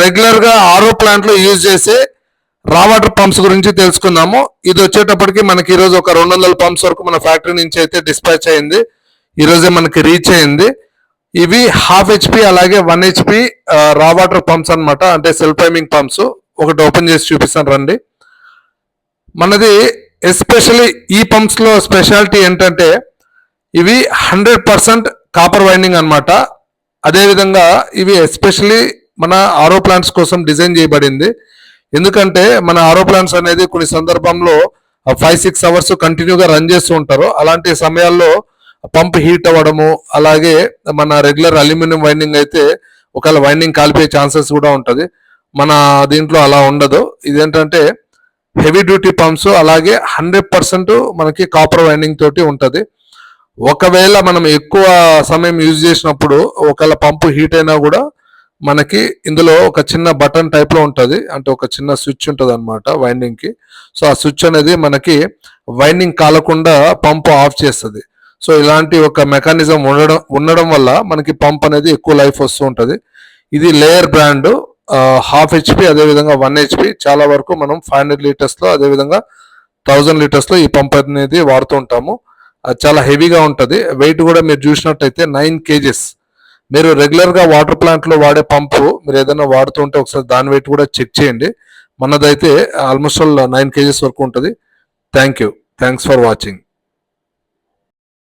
Regular గా ఆరో plant లో యూజ్ చేసే రా వాటర్ పంప్స్ గురించి తెలుసుకుందాము. ఇది వచ్చేటప్పటికి మనకి ఈ రోజు ఒక 200 పంప్స్ వరకు మన ఫ్యాక్టరీ నుంచి అయితే డిస్పాచ్ అయింది. ఈ రోజే మనకి రీచ్ అయింది. ఇవి 1/2 HP అలాగే 1 HP రా వాటర్ పంప్స్ అన్నమాట, అంటే సెల్ఫ్ టైమింగ్ పంప్స్. ఒకటి ఓపెన్ చేసి చూపిస్తాను రండి. మనది ఎస్పెషల్లీ ఈ పంప్స్ లో స్పెషాలిటీ ఏంటంటే ఇవి 100% కాపర్ వైండింగ్ అన్నమాట. అదేవిధంగా ఇవి ఎస్పెషల్లీ మన ఆరో ప్లాంట్స్ కోసం డిజైన్ చేయబడింది. ఎందుకంటే మన ఆరో ప్లాంట్స్ అనేది కొన్ని సందర్భంలో 5-6 అవర్స్ కంటిన్యూగా రన్ చేస్తూ ఉంటారు. అలాంటి సమయాల్లో పంప్ హీట్ అవ్వడము, అలాగే మన రెగ్యులర్ అల్యూమినియం వైండింగ్ అయితే ఒకవేళ వైండింగ్ కాలిపోయే ఛాన్సెస్ కూడా ఉంటుంది. మన దీంట్లో అలా ఉండదు. ఇదేంటంటే హెవీ డ్యూటీ పంప్స్, అలాగే 100% మనకి కాపర్ వైండింగ్ తోటి ఉంటుంది. ఒకవేళ మనం ఎక్కువ సమయం యూజ్ చేసినప్పుడు ఒకవేళ పంపు హీట్ అయినా కూడా మనకి ఇందులో ఒక చిన్న బటన్ టైప్ లో ఉంటుంది, అంటే ఒక చిన్న స్విచ్ ఉంటుంది అనమాట వైండింగ్ కి. సో ఆ స్విచ్ అనేది మనకి వైండింగ్ కాలకుండా పంపు ఆఫ్ చేస్తుంది. సో ఇలాంటి ఒక మెకానిజం ఉండడం వల్ల మనకి పంప్ అనేది ఎక్కువ లైఫ్ వస్తూ ఉంటుంది. ఇది లేయర్ బ్రాండ్ 1/2 HP అదేవిధంగా 1 HP. చాలా వరకు మనం 500 లీటర్స్ లో అదేవిధంగా 1000 లీటర్స్ లో ఈ పంప్ అనేది వాడుతూ ఉంటాము. అది చాలా హెవీగా ఉంటుంది. వెయిట్ కూడా మీరు చూసినట్టయితే 9 kgs. మీరు రెగ్యులర్ గా వాటర్ ప్లాంట్ లో వాడే పంపు మీరు ఏదైనా వాడుతుంటే ఒకసారి దాని వెయిట్ కూడా చెక్ చేయండి. మనదైతే ఆల్మోస్ట్ 9 kgs వరకు ఉంటుంది. Thanks for watching.